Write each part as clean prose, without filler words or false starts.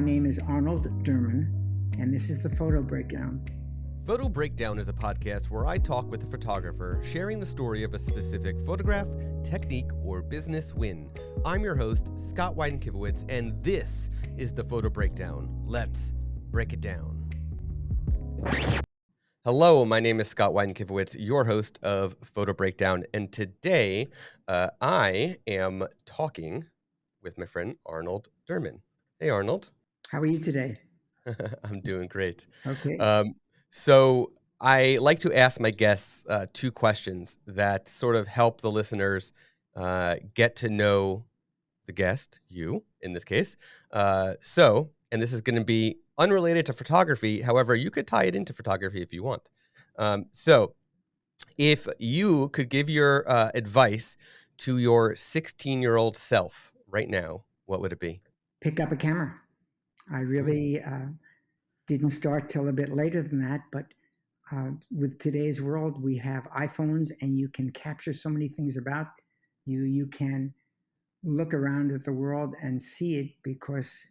My name is Arnold Derman, and this is the Photo Breakdown. Photo Breakdown is a podcast where I talk with a photographer sharing the story of a specific photograph, technique, or business win. I'm your host, Scott Weidenkivowitz, and this is the Photo Breakdown. Let's break it down. Hello, my name is Scott Weidenkivowitz, your host of Photo Breakdown, and today I am talking with my friend Arnold Derman. Hey, Arnold. How are you today? I'm doing great. Okay. So I like to ask my guests two questions that sort of help the listeners get to know the guest, you in this case. And this is going to be unrelated to photography. However, you could tie it into photography if you want. So if you could give your advice to your 16-year-old self right now, what would it be? Pick up a camera. I really didn't start till a bit later than that, but with today's world, we have iPhones and you can capture so many things about you. You can look around at the world and see it because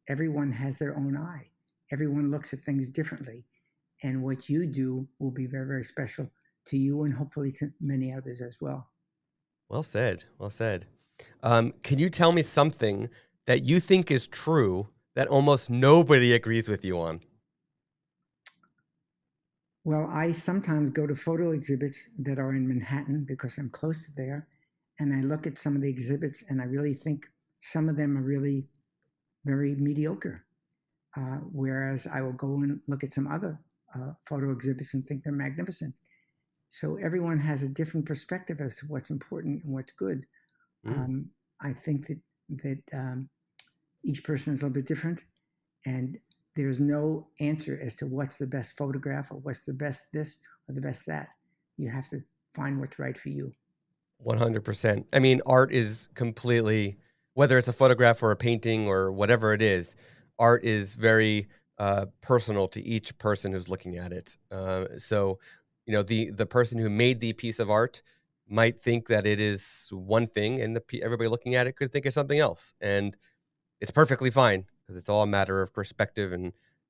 everyone has their own eye. Everyone looks at things differently. And what you do will be very, very special to you and hopefully to many others as well. Well said. Well said. Can you tell me something that you think is true that almost nobody agrees with you on? Well, I sometimes go to photo exhibits that are in Manhattan because I'm close to there. And I look at some of the exhibits and I really think some of them are really very mediocre. Whereas I will go and look at some other photo exhibits and think they're magnificent. So everyone has a different perspective as to what's important and what's good. I think that each person is a little bit different, and there's no answer as to what's the best photograph or what's the best this or the best that. You have to find what's right for you. 100%. I mean, art is completely, whether it's a photograph or a painting or whatever it is, art is very personal to each person who's looking at it. The person who made the piece of art might think that it is one thing, and everybody looking at it could think it's something else, and it's perfectly fine because it's all a matter of perspective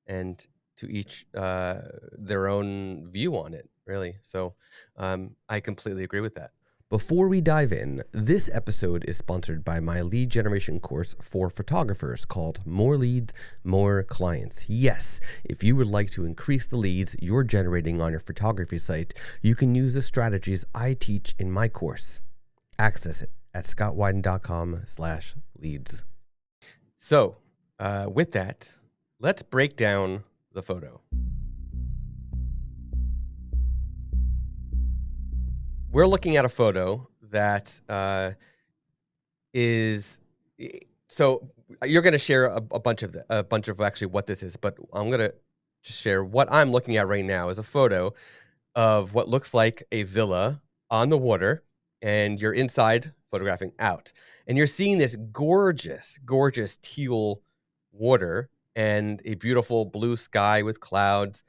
and to each their own view on it, really. So I completely agree with that. Before we dive in, this episode is sponsored by my lead generation course for photographers called More Leads, More Clients. Yes, if you would like to increase the leads you're generating on your photography site, you can use the strategies I teach in my course. Access it at scottwyden.com/leads. So, with that, let's break down the photo. We're looking at a photo that is so you're going to share a bunch of actually what this is, but I'm going to share what I'm looking at right now is a photo of what looks like a villa on the water, and you're inside photographing out, and you're seeing this gorgeous, gorgeous teal water and a beautiful blue sky with clouds.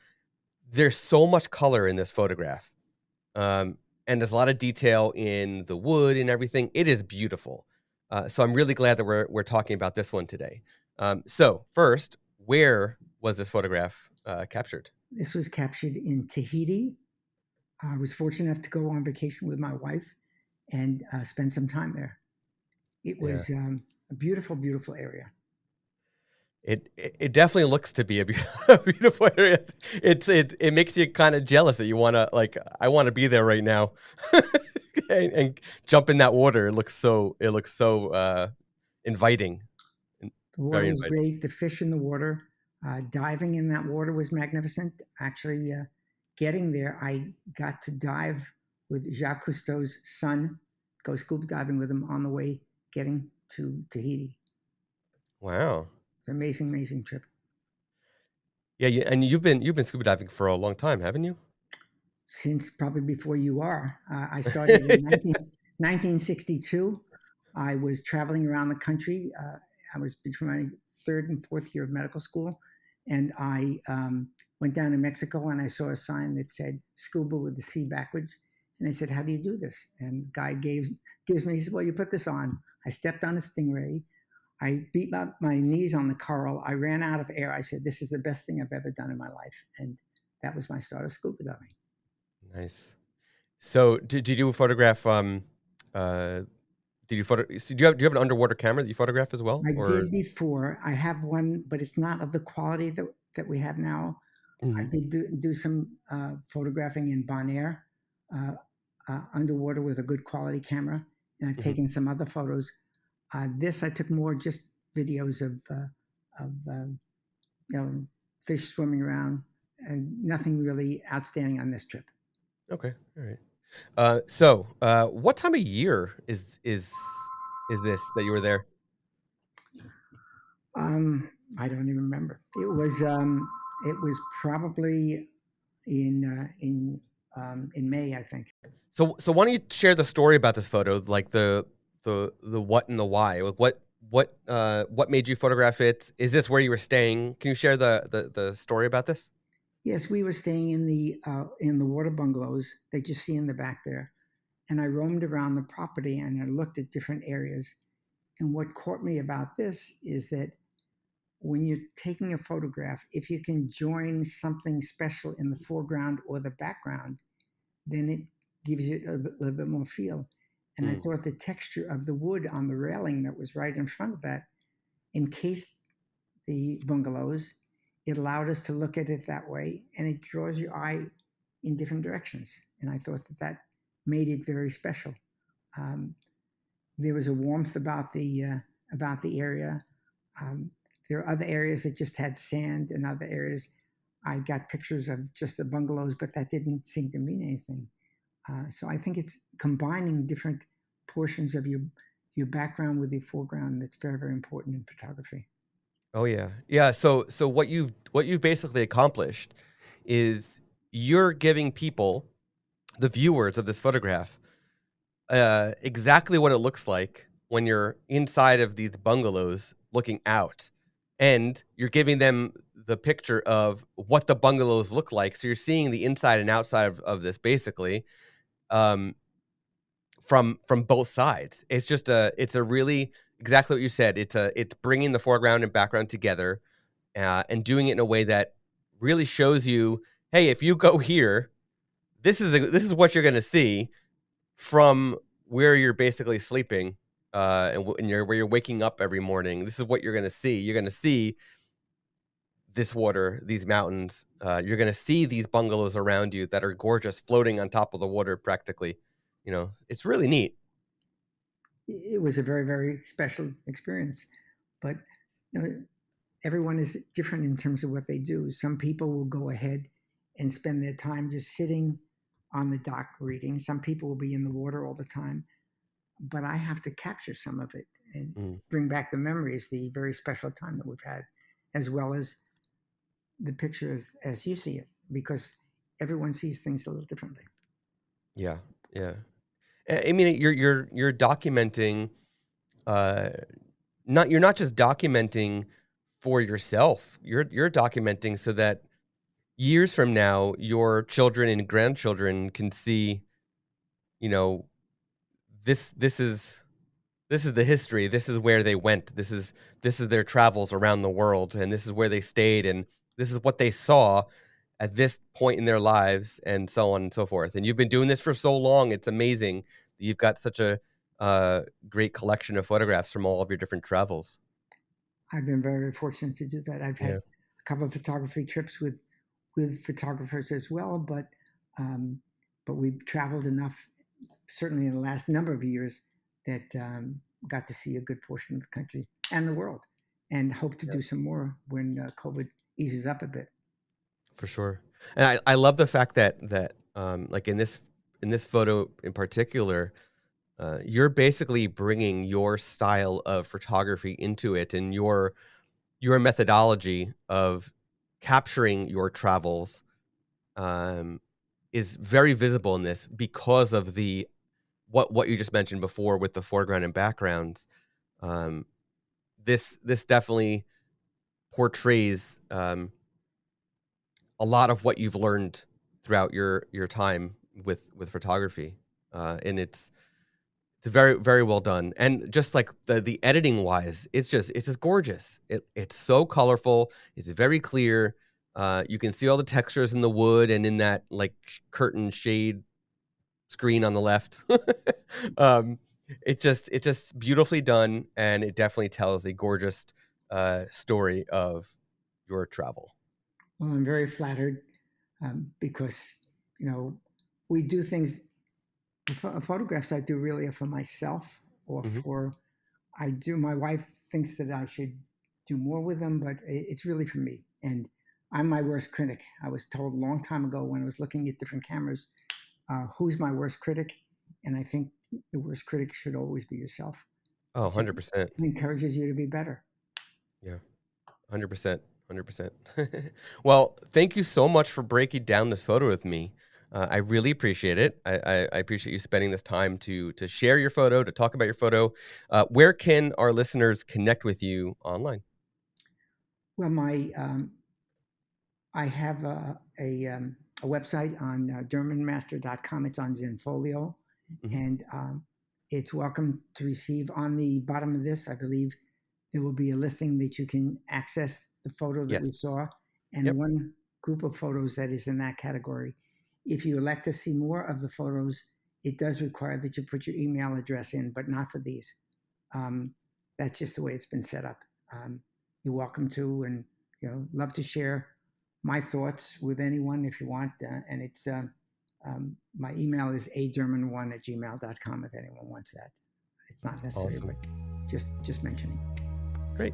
There's so much color in this photograph. And there's a lot of detail in the wood and everything. It is beautiful. So I'm really glad that we're talking about this one today. So first, where was this photograph captured? This was captured in Tahiti. I was fortunate enough to go on vacation with my wife and spend some time there. It was a beautiful, beautiful area. It definitely looks to be a beautiful area. It makes you kind of jealous that you want to, like, I want to be there right now and jump in that water. It looks so inviting. The water Very was inviting. great. The fish in the water, diving in that water was magnificent. Actually, getting there, I got to dive with Jacques Cousteau's son, go scuba diving with him on the way getting to Tahiti. Wow. It's an amazing, amazing trip. Yeah, and you've been scuba diving for a long time, haven't you? Since probably before you are. I started in 1962. I was traveling around the country. I was between my third and fourth year of medical school. And I went down to Mexico and I saw a sign that said scuba with the C backwards. And I said, how do you do this? And the guy gives me, he said, well, you put this on. I stepped on a stingray. I beat my knees on the coral. I ran out of air. I said, "This is the best thing I've ever done in my life," and that was my start of scuba diving. Nice. So, did you photograph? Uh, did you photo? So do you have an underwater camera that you photograph as well, I or? did before. I have one, but it's not of the quality that we have now. I Mhm, did do some photographing in Bonaire, uh, underwater with a good quality camera, and I've mhm. taken some other photos. This I took more just videos of you know, fish swimming around, and nothing really outstanding on this trip. Okay, all right. So, what time of year is this that you were there? I don't even remember. It was probably in in May, I think. So why don't you share the story about this photo, like the what and the why? Like what made you photograph it? Is this where you were staying? Can you share the story about this? Yes, we were staying in the water bungalows that you see in the back there, and I roamed around the property and I looked at different areas. And what caught me about this is that when you're taking a photograph, if you can join something special in the foreground or the background, then it gives you little bit more feel. And I Mm, thought the texture of the wood on the railing that was right in front of that encased the bungalows. It allowed us to look at it that way, and it draws your eye in different directions. And I thought that made it very special. Um, there was a warmth about the area. Um, there are other areas that just had sand, and other areas I got pictures of just the bungalows, but that didn't seem to mean anything. So I think it's combining different portions of your background with your foreground that's very very important in photography. oh yeah, yeah. So what you've basically accomplished is you're giving people, the viewers of this photograph, exactly what it looks like when you're inside of these bungalows looking out. And you're giving them the picture of what the bungalows look like. So you're seeing the inside and outside of this basically, um, from both sides. It's a really exactly what you said. It's bringing the foreground and background together, and doing it in a way that really shows you, hey, if you go here, this is what you're gonna see from where you're basically sleeping, and you're where you're waking up every morning. This is what you're gonna see. You're gonna see this water, these mountains. You're gonna see these bungalows around you that are gorgeous, floating on top of the water practically. It's really neat. It was a very very special experience, but you know, everyone is different in terms of what they do. Some people will go ahead and spend their time just sitting on the dock reading. Some people will be in the water all the time, but I have to capture some of it and Mm, bring back the memories, the very special time that we've had, as well as the picture as you see it, because everyone sees things a little differently. yeah, yeah. I mean, you're documenting, uh, not you're not just documenting for yourself. You're documenting so that years from now, your children and grandchildren can see, you know, this is this is the history. This is where they went. This is their travels around the world, and this is where they stayed, and this is what they saw at this point in their lives, and so on and so forth. And you've been doing this for so long. It's amazing that you've got such a great collection of photographs from all of your different travels. I've been very fortunate to do that. I've had Yeah. a couple of photography trips with photographers as well, um, but we've traveled enough, certainly in the last number of years, that got to see a good portion of the country and the world, and hope to Yeah. do some more when COVID eases up a bit. For sure. And I love the fact that like in this photo in particular, you're basically bringing your style of photography into it, and your methodology of capturing your travels, um, is very visible in this because of the what you just mentioned before with the foreground and backgrounds. Um, this definitely portrays, a lot of what you've learned throughout your time with photography, and it's It's very, very well done, and just like the editing wise, it's just gorgeous. It's so colorful. It's very clear. You can see all the textures in the wood and in that like curtain shade screen on the left. um, it's just beautifully done, and it definitely tells a gorgeous story of your travel. Well, I'm very flattered because, you know, we do things, photographs I do really are for myself or Hmm. for, my wife thinks that I should do more with them, but it's really for me. And I'm my worst critic. I was told a long time ago when I was looking at different cameras, who's my worst critic? And I think the worst critic should always be yourself. Oh, It just 100%. encourages you to be better. Yeah. 100%. 100%. Well, thank you so much for breaking down this photo with me. I really appreciate it. I appreciate you spending this time to share your photo, to talk about your photo. Where can our listeners connect with you online? Well, I have a website on DermanMaster.com. It's on Zenfolio, Hmm. and it's welcome to receive. On the bottom of this, I believe there will be a listing that you can access the photo that Yes. we saw and Yep. one group of photos that is in that category. If you elect to see more of the photos, it does require that you put your email address in, but not for these. Um, that's just the way it's been set up. You're welcome to, and love to share my thoughts with anyone if you want. And it's my email is aderman1@gmail.com if anyone wants that. It's not necessary, Awesome. but just mentioning. Great.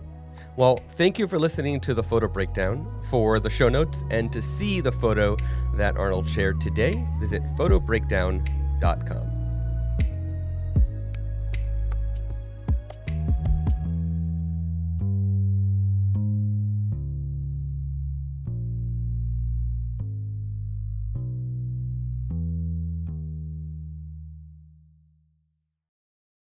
Well, thank you for listening to the photo breakdown. For the show notes and to see the photo that Arnold shared today, visit photobreakdown.com.